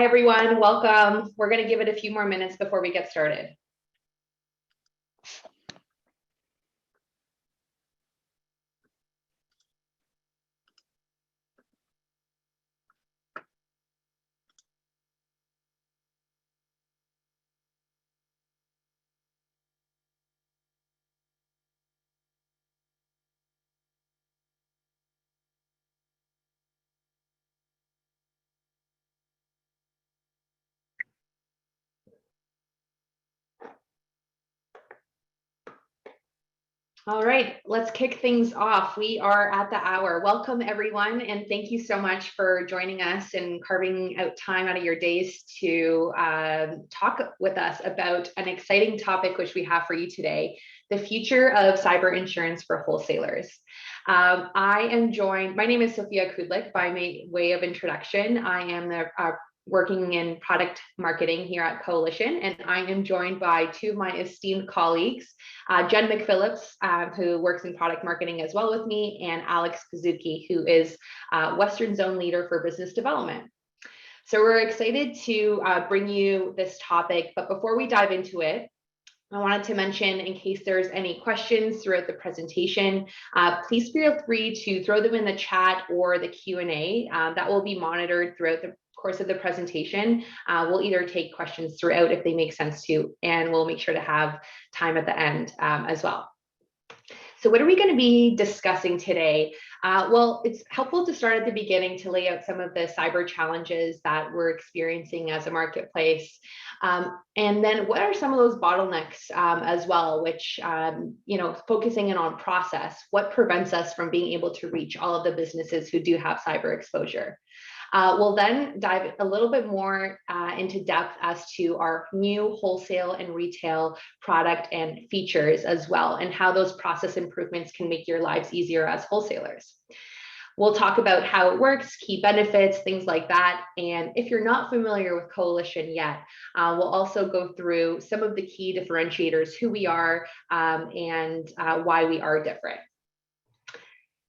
Hi, everyone. Welcome. We're going to give it a few more minutes before we get started. All right, let's kick things off. We are at the hour. Welcome, everyone, and thank you so much for joining us and carving out time out of your days to talk with us about an exciting topic which we have for you today, the future of cyber insurance for wholesalers. I am joined, my name is Sophia Kudlik. By way of introduction, I am the working in product marketing here at Coalition, and I am joined by two of my esteemed colleagues, Jen McPhillips, who works in product marketing as well with me, and Alex Kazuki, who is Western Zone Leader for Business Development. So we're excited to bring you this topic, but before we dive into it, I wanted to mention, in case there's any questions throughout the presentation, please feel free to throw them in the chat or the Q&A. That will be monitored throughout the course of the presentation. We'll either take questions throughout if they make sense to, and we'll make sure to have time at the end as well. So what are we going to be discussing today? Well, it's helpful to start at the beginning to lay out some of the cyber challenges that we're experiencing as a marketplace. And then what are some of those bottlenecks as well, which, focusing in on process, what prevents us from being able to reach all of the businesses who do have cyber exposure? We'll then dive a little bit more into depth as to our new wholesale and retail product and features as well, and how those process improvements can make your lives easier as wholesalers. We'll talk about how it works, key benefits, things like that. And if you're not familiar with Coalition yet, we'll also go through some of the key differentiators, who we are, and why we are different.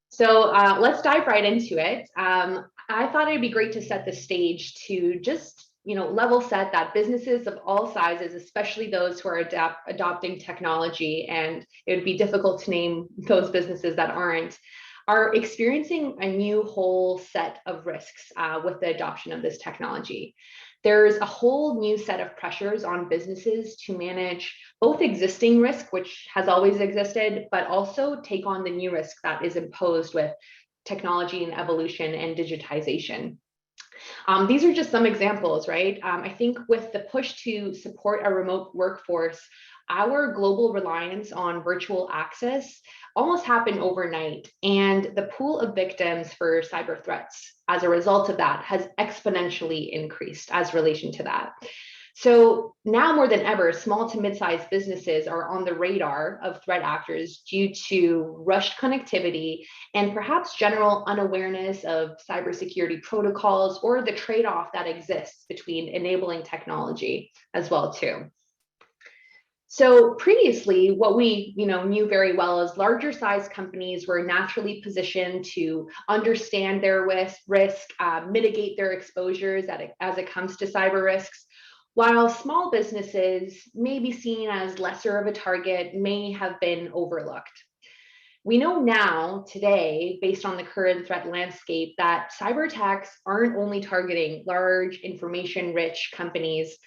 So let's dive right into it. I thought it'd be great to set the stage to just level set that businesses of all sizes, especially those who are adopting technology, and it would be difficult to name those businesses that aren't, are experiencing a new whole set of risks with the adoption of this technology. There's a whole new set of pressures on businesses to manage both existing risk, which has always existed, but also take on the new risk that is imposed with technology and evolution and digitization. These are just some examples, right? I think with the push to support a remote workforce, our global reliance on virtual access almost happened overnight, and the pool of victims for cyber threats as a result of that has exponentially increased as relation to that. So now more than ever, small to mid-sized businesses are on the radar of threat actors due to rushed connectivity and perhaps general unawareness of cybersecurity protocols or the trade-off that exists between enabling technology as well too. So previously, what we knew very well is larger size companies were naturally positioned to understand their risk, mitigate their exposures as it comes to cyber risks, while small businesses may be seen as lesser of a target, may have been overlooked. We know now, today, based on the current threat landscape, that cyber attacks aren't only targeting large, information-rich companies.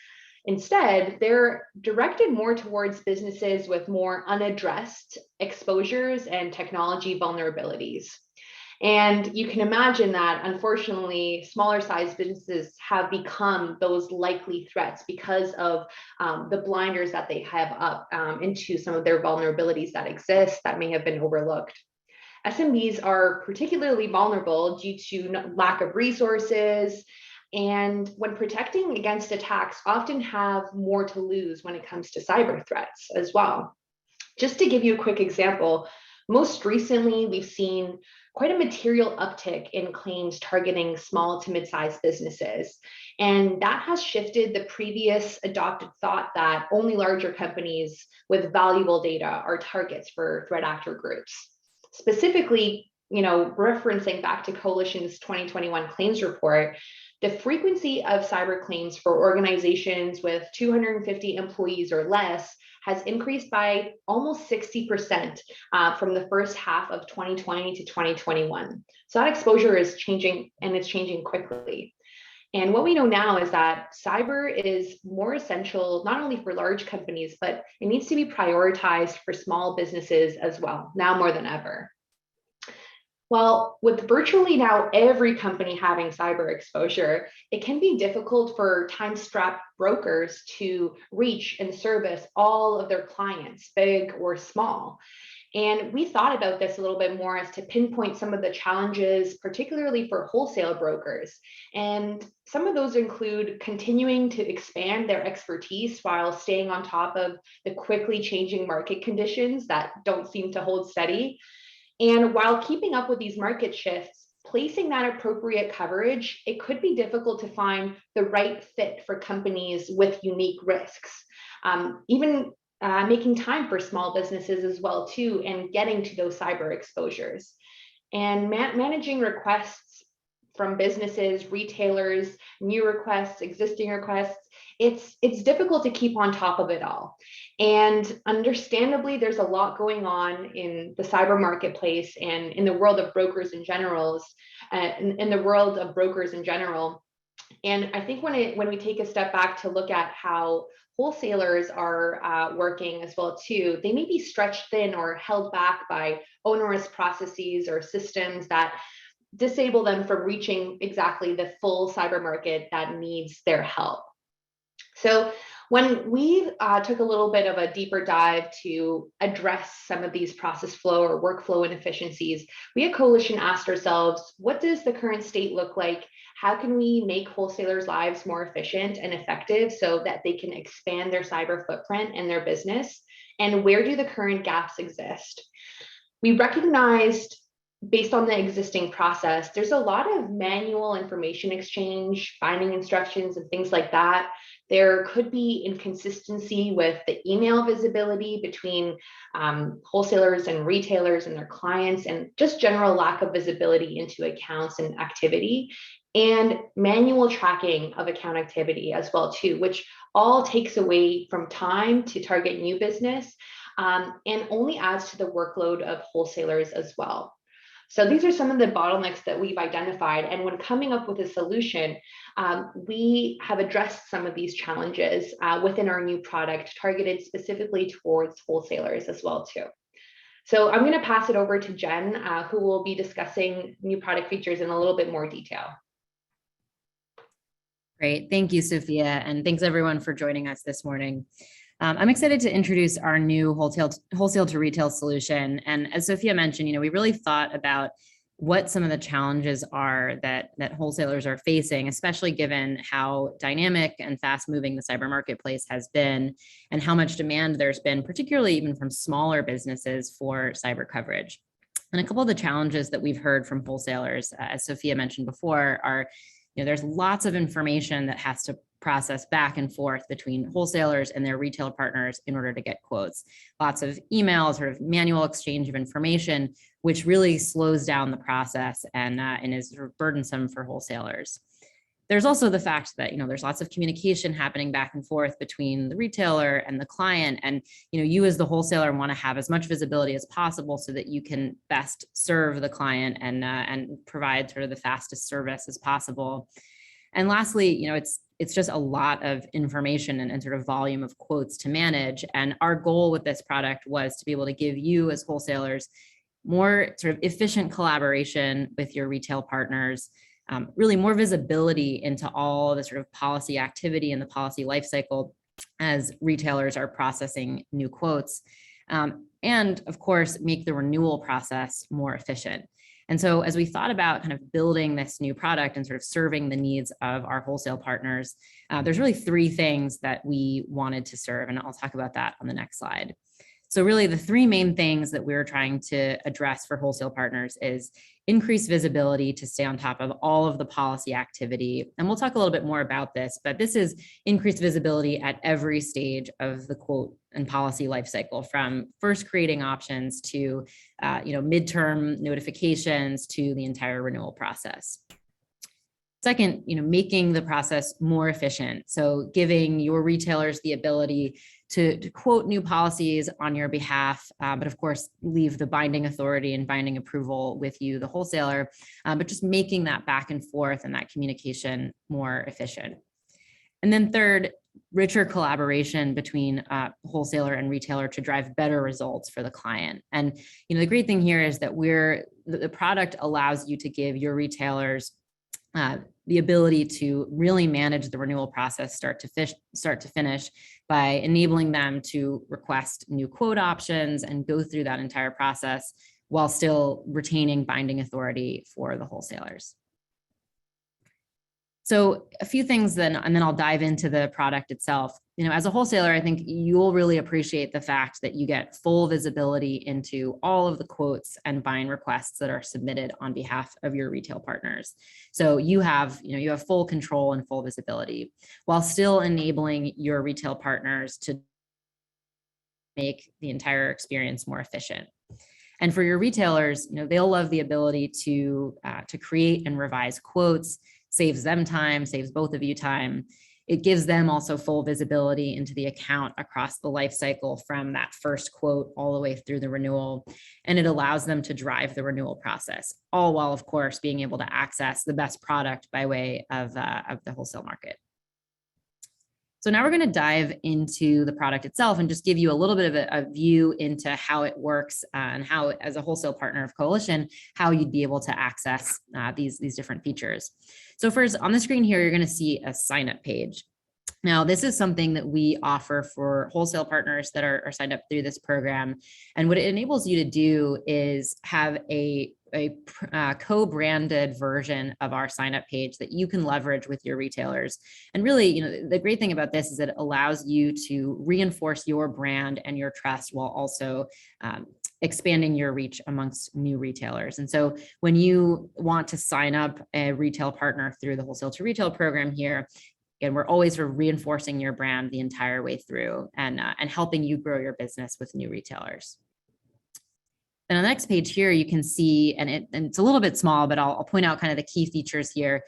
Instead, they're directed more towards businesses with more unaddressed exposures and technology vulnerabilities. And you can imagine that, unfortunately, smaller sized businesses have become those likely threats because of the blinders that they have up into some of their vulnerabilities that exist that may have been overlooked. SMBs are particularly vulnerable due to lack of resources, and when protecting against attacks, often have more to lose when it comes to cyber threats as well. Just to give you a quick example, most recently, we've seen quite a material uptick in claims targeting small to mid-sized businesses. And that has shifted the previous adopted thought that only larger companies with valuable data are targets for threat actor groups. Specifically, referencing back to Coalition's 2021 claims report, The frequency of cyber claims for organizations with 250 employees or less has increased by almost 60% from the first half of 2020 to 2021. So that exposure is changing, and it's changing quickly. And what we know now is that cyber is more essential, not only for large companies, but it needs to be prioritized for small businesses as well, now more than ever. Well, with virtually now every company having cyber exposure, it can be difficult for time-strapped brokers to reach and service all of their clients, big or small. And we thought about this a little bit more as to pinpoint some of the challenges, particularly for wholesale brokers. And some of those include continuing to expand their expertise while staying on top of the quickly changing market conditions that don't seem to hold steady. And while keeping up with these market shifts, placing that appropriate coverage, it could be difficult to find the right fit for companies with unique risks. Even making time for small businesses as well too, and getting to those cyber exposures. And managing requests from businesses, retailers, new requests, existing requests, it's difficult to keep on top of it all. And understandably, there's a lot going on in the cyber marketplace and in the world of brokers in general. And I think when we take a step back to look at how wholesalers are working as well too, they may be stretched thin or held back by onerous processes or systems that disable them from reaching exactly the full cyber market that needs their help. So when we took a little bit of a deeper dive to address some of these process flow or workflow inefficiencies, we at Coalition asked ourselves, what does the current state look like? How can we make wholesalers' lives more efficient and effective so that they can expand their cyber footprint and their business? And where do the current gaps exist? We recognized, based on the existing process, there's a lot of manual information exchange, finding instructions, and things like that. There could be inconsistency with the email visibility between wholesalers and retailers and their clients, and just general lack of visibility into accounts and activity, and manual tracking of account activity as well too, which all takes away from time to target new business and only adds to the workload of wholesalers as well. So these are some of the bottlenecks that we've identified. And when coming up with a solution, we have addressed some of these challenges within our new product targeted specifically towards wholesalers as well too. So I'm going to pass it over to Jen, who will be discussing new product features in a little bit more detail. Great. Thank you, Sophia. And thanks everyone for joining us this morning. I'm excited to introduce our new wholesale to retail solution. And as Sophia mentioned, we really thought about what some of the challenges are that wholesalers are facing, especially given how dynamic and fast moving the cyber marketplace has been and how much demand there's been, particularly even from smaller businesses for cyber coverage. And a couple of the challenges that we've heard from wholesalers, as Sophia mentioned before, are there's lots of information that has to process back and forth between wholesalers and their retail partners in order to get quotes. Lots of emails, sort of manual exchange of information, which really slows down the process and is sort of burdensome for wholesalers. There's also the fact that there's lots of communication happening back and forth between the retailer and the client, and you as the wholesaler want to have as much visibility as possible so that you can best serve the client and provide sort of the fastest service as possible. And lastly, it's just a lot of information and sort of volume of quotes to manage. And our goal with this product was to be able to give you as wholesalers more sort of efficient collaboration with your retail partners, really more visibility into all the sort of policy activity and the policy lifecycle as retailers are processing new quotes, and of course, make the renewal process more efficient. And so as we thought about kind of building this new product and sort of serving the needs of our wholesale partners, there's really three things that we wanted to serve, and I'll talk about that on the next slide. So really the three main things that we're trying to address for wholesale partners is increased visibility to stay on top of all of the policy activity. And we'll talk a little bit more about this, but this is increased visibility at every stage of the quote and policy lifecycle, from first creating options to midterm notifications to the entire renewal process. Second, making the process more efficient. So giving your retailers the ability to quote new policies on your behalf, but of course, leave the binding authority and binding approval with you, the wholesaler, but just making that back and forth and that communication more efficient. And then third, richer collaboration between wholesaler and retailer to drive better results for the client. And the great thing here is that the product allows you to give your retailers the ability to really manage the renewal process start to finish by enabling them to request new quote options and go through that entire process while still retaining binding authority for the wholesalers. So a few things then, and then I'll dive into the product itself. As a wholesaler, I think you'll really appreciate the fact that you get full visibility into all of the quotes and bind requests that are submitted on behalf of your retail partners. So you have full control and full visibility while still enabling your retail partners to make the entire experience more efficient. And for your retailers, they'll love the ability to create and revise quotes, saves them time, saves both of you time. It gives them also full visibility into the account across the life cycle from that first quote all the way through the renewal. And it allows them to drive the renewal process, all while, of course, being able to access the best product by way of the wholesale market. So now we're going to dive into the product itself and just give you a little bit of a view into how it works and how, as a wholesale partner of Coalition, how you'd be able to access these different features. So first, on the screen here, you're going to see a sign-up page. Now, this is something that we offer for wholesale partners that are signed up through this program. And what it enables you to do is have a co-branded version of our sign-up page that you can leverage with your retailers. And really, the great thing about this is that it allows you to reinforce your brand and your trust while also expanding your reach amongst new retailers. And so when you want to sign up a retail partner through the Wholesale to Retail program here, again, we're always sort of reinforcing your brand the entire way through and helping you grow your business with new retailers. Then on the next page here, you can see, and it's a little bit small, but I'll point out kind of the key features here.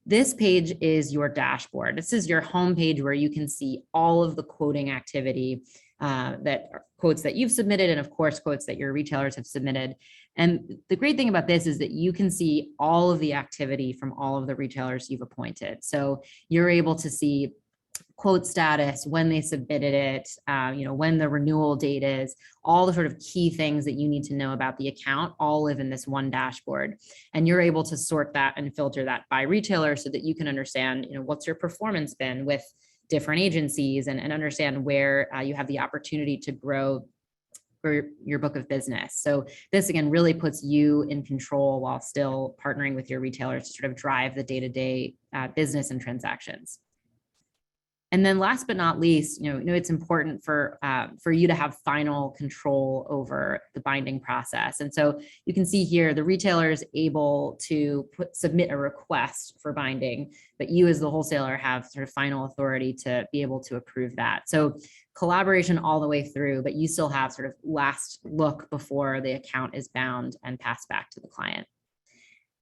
This page is your dashboard. This is your home page where you can see all of the quoting activity that are quotes that you've submitted, and of course, quotes that your retailers have submitted. And the great thing about this is that you can see all of the activity from all of the retailers you've appointed. So you're able to see quote status, when they submitted it, when the renewal date is, all the sort of key things that you need to know about the account all live in this one dashboard. And you're able to sort that and filter that by retailer so that you can understand, what's your performance been with different agencies and understand where you have the opportunity to grow for your book of business. So this, again, really puts you in control while still partnering with your retailers to sort of drive the day-to-day business and transactions. And then last but not least, it's important for you to have final control over the binding process. And so you can see here, the retailer is able to submit a request for binding, but you as the wholesaler have sort of final authority to be able to approve that. So collaboration all the way through, but you still have sort of last look before the account is bound and passed back to the client.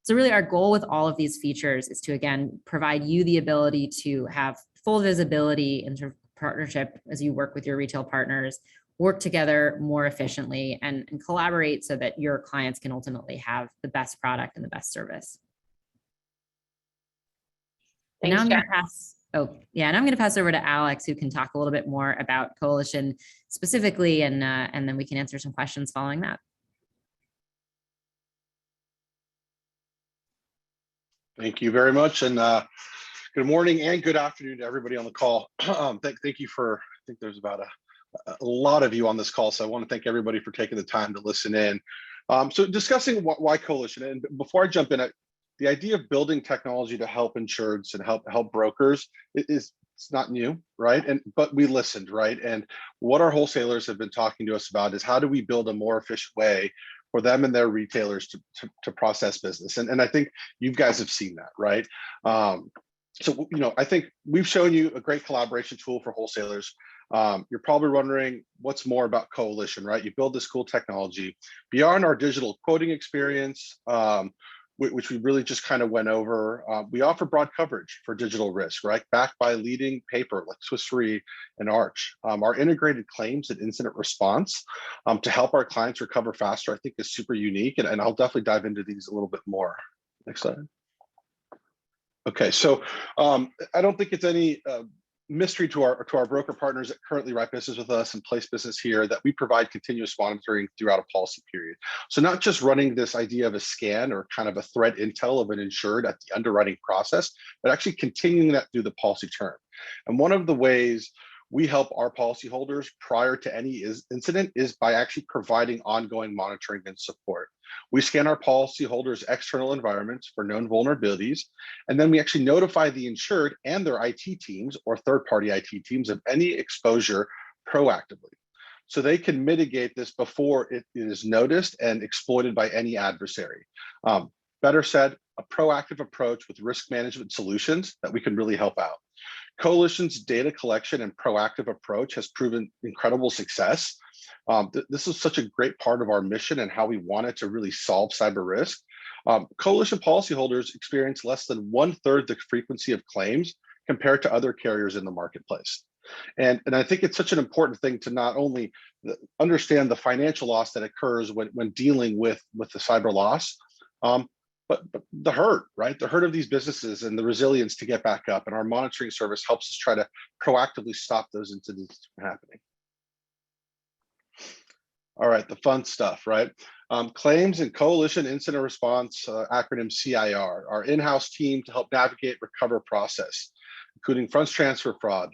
So really our goal with all of these features is to, again, provide you the ability to have full visibility and sort of partnership as you work with your retail partners, work together more efficiently and collaborate so that your clients can ultimately have the best product and the best service. And now I'm going to pass, and I'm going to pass over to Alex, who can talk a little bit more about Coalition specifically, and then we can answer some questions following that. Thank you very much. And good morning and good afternoon to everybody on the call. Thank you for, I think there's about a lot of you on this call. So I want to thank everybody for taking the time to listen in. So discussing why Coalition, and before I jump in, the idea of building technology to help insureds and help brokers it's not new, right? But we listened, right? And what our wholesalers have been talking to us about is how do we build a more efficient way for them and their retailers to process business. And I think you guys have seen that, right? So, I think we've shown you a great collaboration tool for wholesalers. You're probably wondering what's more about Coalition, right? You build this cool technology beyond our digital quoting experience. which we really just kind of went over. We offer broad coverage for digital risk, right? Backed by leading paper like Swiss Re and Arch. Our integrated claims and incident response to help our clients recover faster, I think is super unique. And I'll definitely dive into these a little bit more. Next slide. Okay, so I don't think it's any mystery to our broker partners that currently write business with us and place business here that we provide continuous monitoring throughout a policy period. So not just running this idea of a scan or kind of a threat intel of an insured at the underwriting process, but actually continuing that through the policy term. And one of the ways we help our policyholders prior to any incident is by actually providing ongoing monitoring and support. We scan our policyholders' external environments for known vulnerabilities, and then we actually notify the insured and their IT teams or third-party IT teams of any exposure proactively. So they can mitigate this before it is noticed and exploited by any adversary. Better said, a proactive approach with risk management solutions that we can really help out. Coalition's data collection and proactive approach has proven incredible success. This is such a great part of our mission and how we wanted to really solve cyber risk. Coalition policyholders experience less than 1/3 the frequency of claims compared to other carriers in the marketplace. And I think it's such an important thing to not only understand the financial loss that occurs when dealing with the cyber loss, but the hurt, right? The hurt of these businesses and the resilience to get back up. And our monitoring service helps us try to proactively stop those incidents from happening. All right, the fun stuff, right? Claims and Coalition Incident Response, acronym CIR, our in-house team to help navigate recover process, including funds transfer fraud,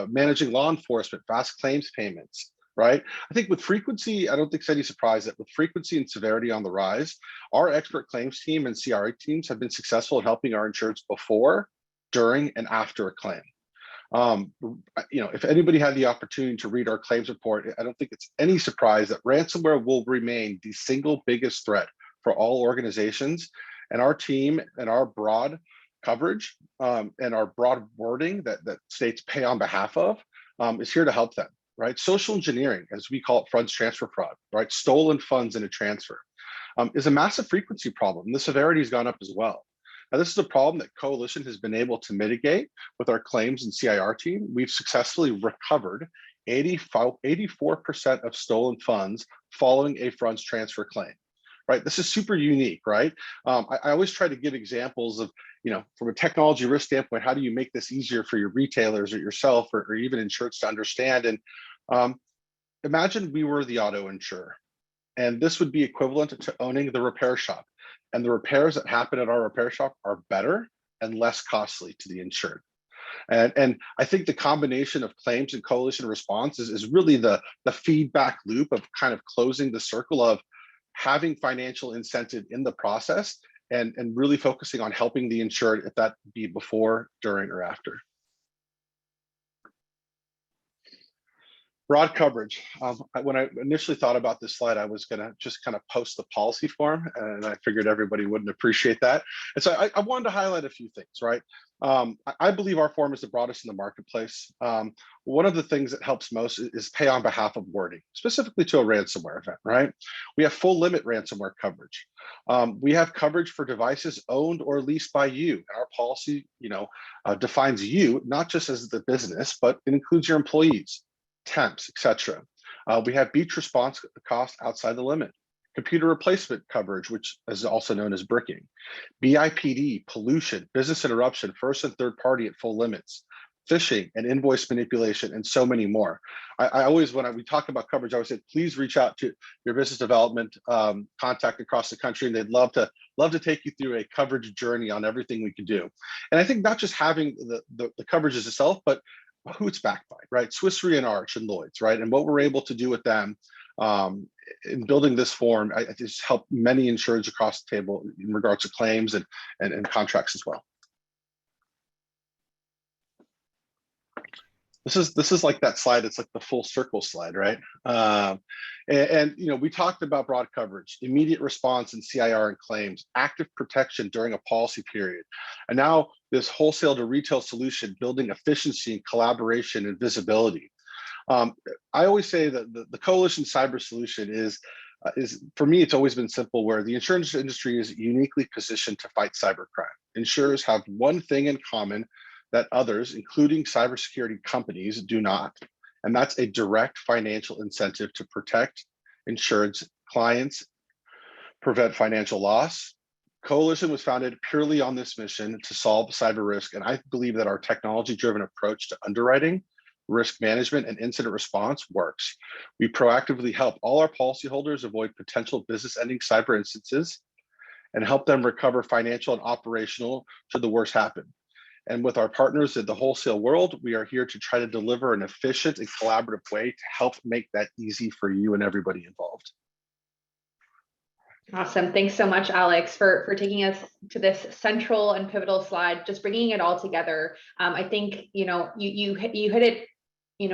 managing law enforcement, fast claims payments, right? I think with frequency, I don't think it's any surprise that with frequency and severity on the rise, our expert claims team and CRA teams have been successful in helping our insureds before, during, and after a claim. If anybody had the opportunity to read our claims report, I don't think it's any surprise that ransomware will remain the single biggest threat for all organizations. And our team and our broad coverage and our broad wording that states pay on behalf of is here to help them. Right? Social engineering, as we call it, funds transfer fraud, right? Stolen funds in a transfer is a massive frequency problem. And the severity has gone up as well. Now, this is a problem that Coalition has been able to mitigate with our claims and CIR team. We've successfully recovered 84% of stolen funds following a funds transfer claim, right? This is super unique, right? I always try to give examples of, from a technology risk standpoint, how do you make this easier for your retailers or yourself or even insureds to understand? And imagine we were the auto insurer, and this would be equivalent to owning the repair shop. And the repairs that happen at our repair shop are better and less costly to the insured. And I think the combination of claims and Coalition response is really the feedback loop of kind of closing the circle of having financial incentive in the process and really focusing on helping the insured, if that be before, during, or after. Broad coverage. When I initially thought about this slide, I was going to just kind of post the policy form, and I figured everybody wouldn't appreciate that. And so I wanted to highlight a few things, right? I believe our form is the broadest in the marketplace. One of the things that helps most is pay on behalf of wording, specifically to a ransomware event, right? We have full limit ransomware coverage. We have coverage for devices owned or leased by you. And our policy, defines you, not just as the business, but it includes your employees, temps, etc. We have breach response cost outside the limit. Computer replacement coverage, which is also known as bricking. BIPD, pollution, business interruption, first and third party at full limits. Phishing and invoice manipulation, and so many more. I always, when we talk about coverage, I always say, please reach out to your business development contact across the country, and they'd love to take you through a coverage journey on everything we can do. And I think not just having the coverages itself, but who it's backed by, right? Swiss Re and Arch and Lloyd's, right? And what we're able to do with them in building this form, I just help many insurers across the table in regards to claims and contracts as well. This is like that slide. It's like the full circle slide, right? We talked about broad coverage, immediate response and CIR and claims, active protection during a policy period, and now this wholesale to retail solution, building efficiency and collaboration and visibility. I always say that the Coalition cyber solution is is, for me, it's always been simple, where the insurance industry is uniquely positioned to fight cybercrime. Insurers have one thing in common that others, including cybersecurity companies, do not, and that's a direct financial incentive to protect insurance clients, prevent financial loss. Coalition was founded purely on this mission to solve cyber risk, and I believe that our technology-driven approach to underwriting, risk management, and incident response works. We proactively help all our policyholders avoid potential business-ending cyber instances and help them recover financial and operational should the worst happen. And with our partners in the wholesale world, we are here to try to deliver an efficient and collaborative way to help make that easy for you and everybody involved. Awesome. Thanks so much, Alex, for taking us to this central and pivotal slide, just bringing it all together. I think, you hit it,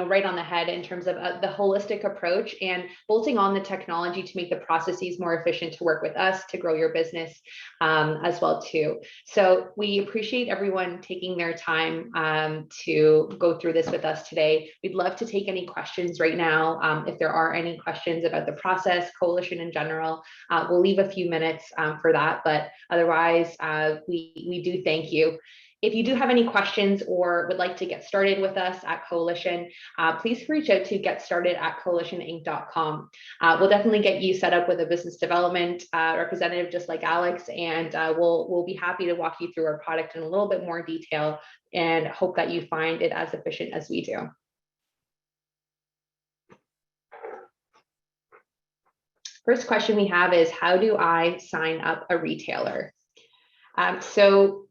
right on the head in terms of the holistic approach and bolting on the technology to make the processes more efficient to work with us to grow your business as well too. So we appreciate everyone taking their time to go through this with us today. We'd love to take any questions right now. If there are any questions about the process, Coalition in general, we'll leave a few minutes for that, but otherwise we do thank you. If you do have any questions or would like to get started with us at Coalition, please reach out to getstarted@coalitioninc.com. We'll definitely get you set up with a business development representative just like Alex, and we'll be happy to walk you through our product in a little bit more detail and hope that you find it as efficient as we do. First question we have is, how do I sign up a retailer? So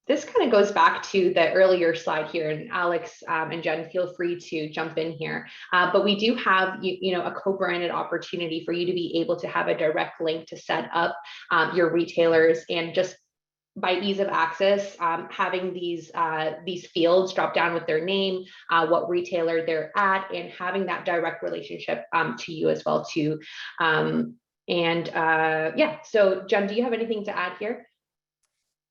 this kind of goes back to the earlier slide here, and Alex and Jen, feel free to jump in here. But we do have, a co-branded opportunity for you to be able to have a direct link to set up your retailers, and just by ease of access, having these fields drop down with their name, what retailer they're at, and having that direct relationship to you as well too. Yeah, so Jen, do you have anything to add here?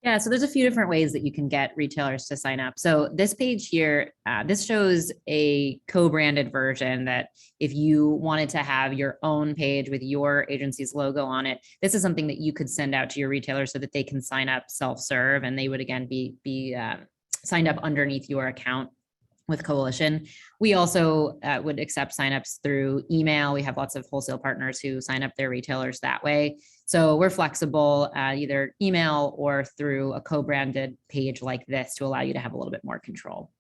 Yeah, so there's a few different ways that you can get retailers to sign up. So this page here, this shows a co-branded version that if you wanted to have your own page with your agency's logo on it, this is something that you could send out to your retailers so that they can sign up self-serve, and they would again be signed up underneath your account with Coalition. We also would accept signups through email. We have lots of wholesale partners who sign up their retailers that way. So we're flexible, either email or through a co-branded page like this to allow you to have a little bit more control.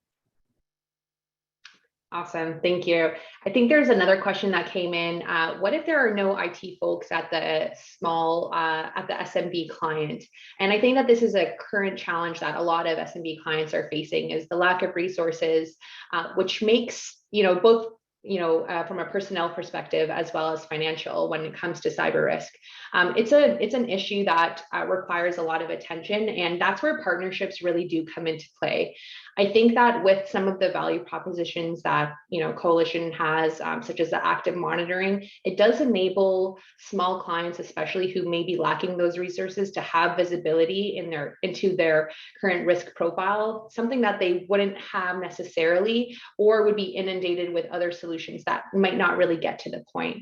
Awesome, thank you. I think there's another question that came in. What if there are no IT folks at the at the SMB client? And I think that this is a current challenge that a lot of SMB clients are facing, is the lack of resources, which makes, both from a personnel perspective as well as financial when it comes to cyber risk. It's an issue that requires a lot of attention, and that's where partnerships really do come into play. I think that with some of the value propositions that Coalition has, such as the active monitoring, it does enable small clients, especially who may be lacking those resources, to have visibility into their current risk profile, something that they wouldn't have necessarily, or would be inundated with other solutions that might not really get to the point.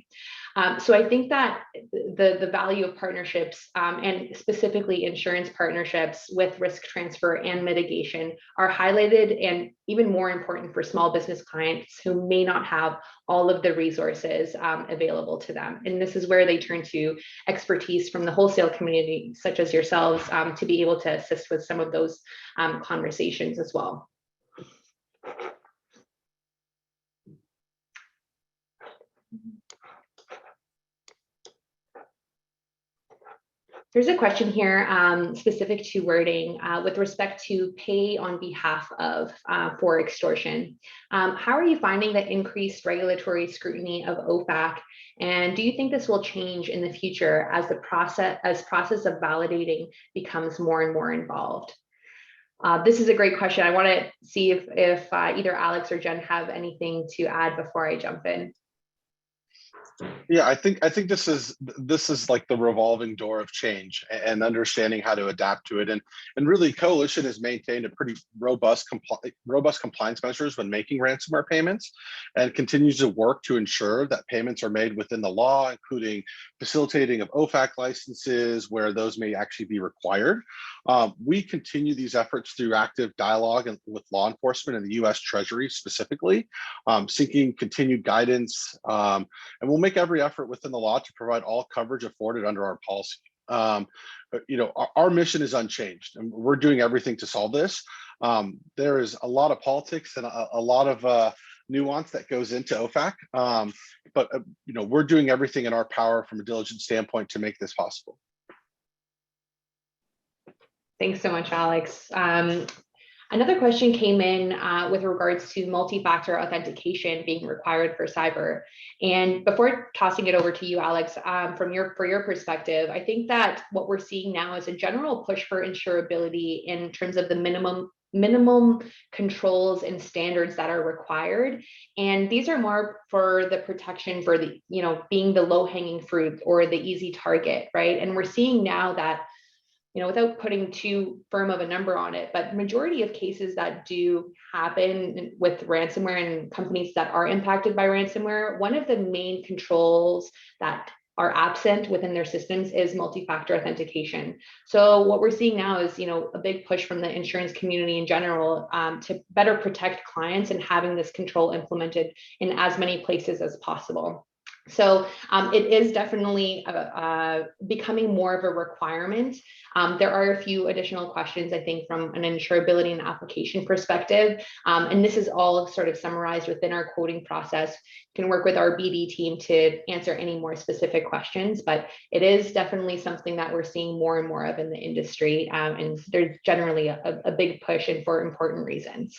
So I think that the value of partnerships, and specifically insurance partnerships with risk transfer and mitigation, are highlighted, and even more important for small business clients who may not have all of the resources available to them. And this is where they turn to expertise from the wholesale community, such as yourselves, to be able to assist with some of those conversations as well. There's a question here specific to wording with respect to pay on behalf of for extortion. How are you finding the increased regulatory scrutiny of OFAC? And do you think this will change in the future as the process of validating becomes more and more involved? This is a great question. I want to see if either Alex or Jen have anything to add before I jump in. Yeah, I think this is like the revolving door of change and understanding how to adapt to it. And really, Coalition has maintained a pretty robust compliance measures when making ransomware payments, and continues to work to ensure that payments are made within the law, including facilitating of OFAC licenses where those may actually be required. We continue these efforts through active dialogue with law enforcement and the U.S. Treasury specifically, seeking continued guidance. And we'll make every effort within the law to provide all coverage afforded under our policy. Our mission is unchanged, and we're doing everything to solve this. There is a lot of politics and a lot of nuance that goes into OFAC, but we're doing everything in our power from a diligent standpoint to make this possible. Thanks so much, Alex. Another question came in with regards to multi-factor authentication being required for cyber. And before tossing it over to you, Alex, for your perspective, I think that what we're seeing now is a general push for insurability in terms of the minimum controls and standards that are required. And these are more for the protection for the, being the low-hanging fruit or the easy target, right? And we're seeing now that, without putting too firm of a number on it, but majority of cases that do happen with ransomware and companies that are impacted by ransomware, one of the main controls that are absent within their systems is multi-factor authentication. So what we're seeing now is, a big push from the insurance community in general to better protect clients and having this control implemented in as many places as possible. So it is definitely becoming more of a requirement. There are a few additional questions, I think, from an insurability and application perspective. And this is all sort of summarized within our quoting process. You can work with our BD team to answer any more specific questions, but it is definitely something that we're seeing more and more of in the industry. And there's generally a big push and for important reasons.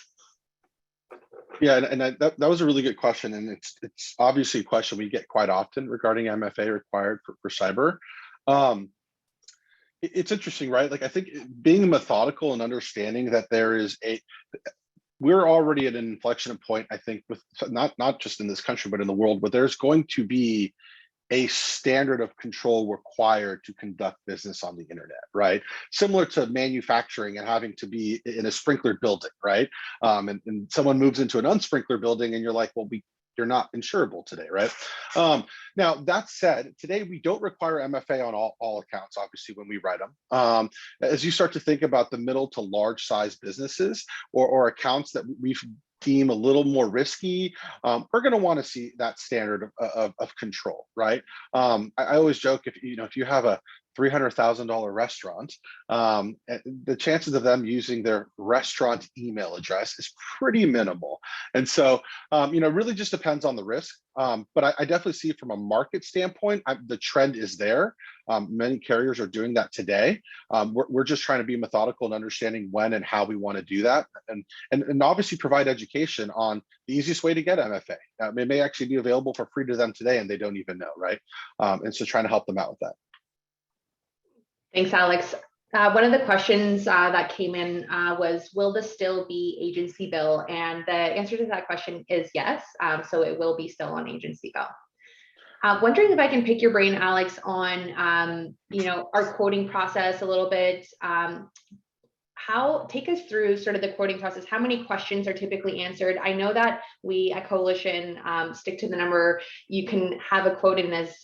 Yeah, and that was a really good question, and it's obviously a question we get quite often regarding MFA required for cyber. It's interesting, right? Like, I think being methodical and understanding that we're already at an inflection point, I think, with not just in this country but in the world, but there's going to be a standard of control required to conduct business on the internet, right? Similar to manufacturing and having to be in a sprinklered building, right? And someone moves into an unsprinklered building and you're like, well, you're not insurable today, right? Now, that said, today we don't require MFA on all accounts, obviously, when we write them. As you start to think about the middle to large size businesses or accounts that we deem a little more risky, we're going to want to see that standard of control, right? I always joke, if you have a $300,000 restaurant, the chances of them using their restaurant email address is pretty minimal. And so, really just depends on the risk. But I definitely see from a market standpoint, the trend is there. Many carriers are doing that today. We're just trying to be methodical and understanding when and how we want to do that, and obviously provide education on the easiest way to get MFA. It may actually be available for free to them today, and they don't even know, right? And so trying to help them out with that. Thanks, Alex. One of the questions that came in was, will this still be agency bill? And the answer to that question is yes. So it will be still on agency bill. Wondering if I can pick your brain, Alex, on our quoting process a little bit. Take us through sort of the quoting process. How many questions are typically answered? I know that we at Coalition stick to the number. You can have a quote in as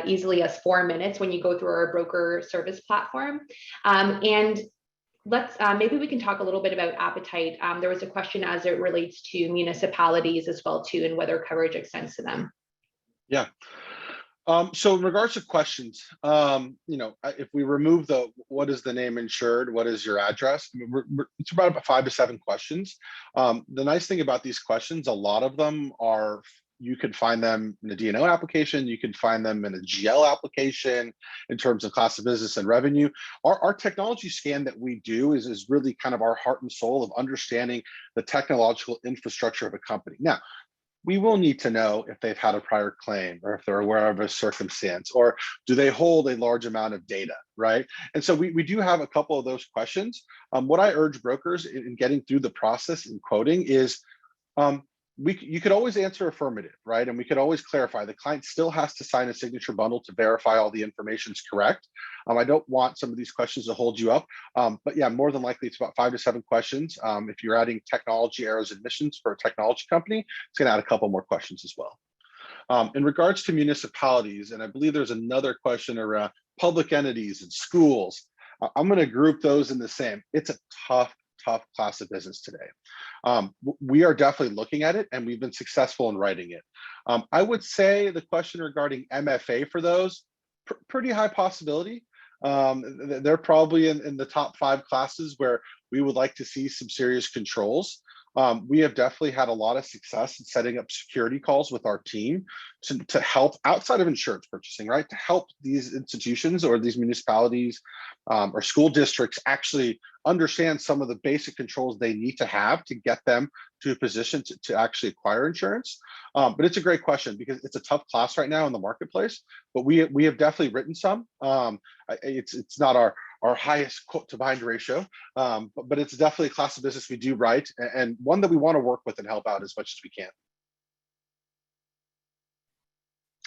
easily as 4 minutes when you go through our broker service platform. And let's maybe we can talk a little bit about appetite. There was a question as it relates to municipalities as well too, and whether coverage extends to them. Yeah. So in regards to questions, if we remove what is the name insured, what is your address, it's about 5 to 7 questions. The nice thing about these questions, a lot of them you could find them in a D&O application, you can find them in a GL application in terms of class of business and revenue. Our technology scan that we do is really kind of our heart and soul of understanding the technological infrastructure of a company. Now, we will need to know if they've had a prior claim, or if they're aware of a circumstance, or do they hold a large amount of data, right? And so we do have a couple of those questions. What I urge brokers in getting through the process in quoting is you could always answer affirmative, right? And we could always clarify. The client still has to sign a signature bundle to verify all the information is correct. I don't want some of these questions to hold you up, but yeah, more than likely it's about 5 to 7 questions. If you're adding technology errors admissions for a technology company, it's going to add a couple more questions as well. In regards to municipalities, and I believe there's another question around public entities and schools, I'm going to group those in the same. It's a tough class of business today. We are definitely looking at it, and we've been successful in writing it. I would say the question regarding MFA for those, pretty high possibility. They're probably in the top 5 classes where we would like to see some serious controls. We have definitely had a lot of success in setting up security calls with our team to help outside of insurance purchasing, right? To help these institutions or these municipalities or school districts actually understand some of the basic controls they need to have to get them to a position to actually acquire insurance. But it's a great question because it's a tough class right now in the marketplace, but we have definitely written some. It's not our highest quote to bind ratio, but it's definitely a class of business we do write and one that we want to work with and help out as much as we can.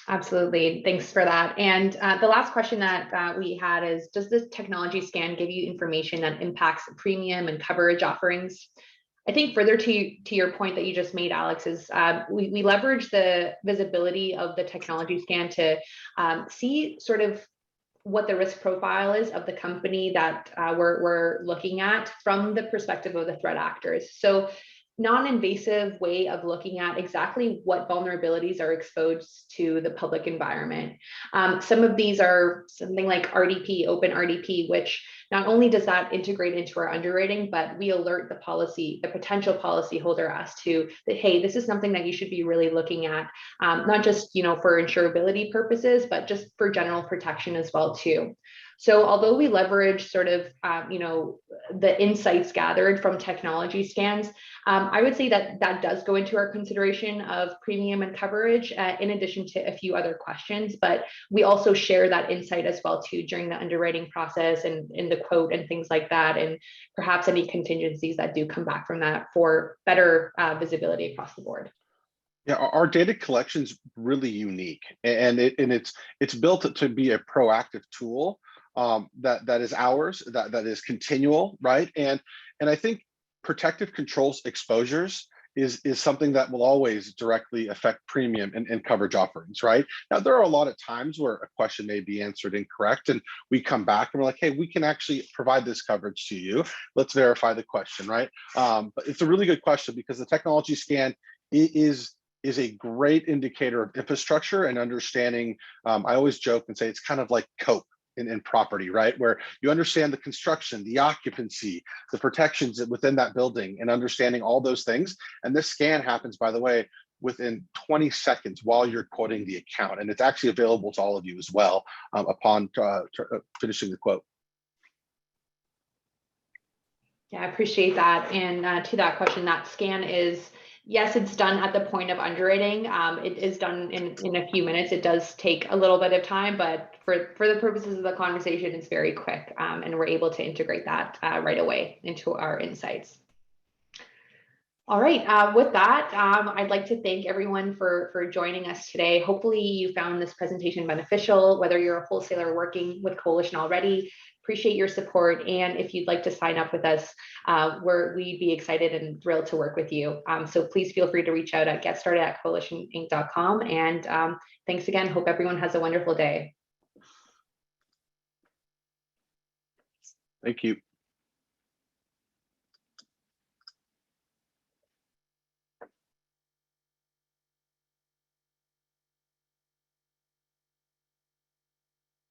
Absolutely. Thanks for that. And the last question that we had is, does this technology scan give you information that impacts premium and coverage offerings? I think further to your point that you just made, Alex, is we leverage the visibility of the technology scan to see sort of what the risk profile is of the company that we're looking at from the perspective of the threat actors. So non-invasive way of looking at exactly what vulnerabilities are exposed to the public environment. Some of these are something like RDP, open RDP, which not only does that integrate into our underwriting, but we alert the potential policy holder as to that, hey, this is something that you should be really looking at, not just for insurability purposes, but just for general protection as well too. So although we leverage sort of, the insights gathered from technology scans, I would say that does go into our consideration of premium and coverage, in addition to a few other questions, but we also share that insight as well too during the underwriting process and in the quote and things like that, and perhaps any contingencies that do come back from that for better visibility across the board. Yeah, our data collection's really unique, and it's built to be a proactive tool that is ours, that is continual, right? And I think protective controls exposures is something that will always directly affect premium and coverage offerings, right? Now, there are a lot of times where a question may be answered incorrect, and we come back and we're like, hey, we can actually provide this coverage to you. Let's verify the question, right? But it's a really good question because the technology scan is a great indicator of infrastructure and understanding. I always joke and say it's kind of like cope in property, right? Where you understand the construction, the occupancy, the protections within that building, and understanding all those things. And this scan happens, by the way, within 20 seconds while you're quoting the account. And it's actually available to all of you as well upon finishing the quote. Yeah, I appreciate that. And to that question, that scan is, yes, it's done at the point of underwriting. It is done in a few minutes. It does take a little bit of time, but for the purposes of the conversation, it's very quick, and we're able to integrate that right away into our insights. All right, with that, I'd like to thank everyone for joining us today. Hopefully you found this presentation beneficial, whether you're a wholesaler working with Coalition already. Appreciate your support, and if you'd like to sign up with us, we'd be excited and thrilled to work with you. So please feel free to reach out at getstarted@coalitioninc.com, and thanks again. Hope everyone has a wonderful day. Thank you.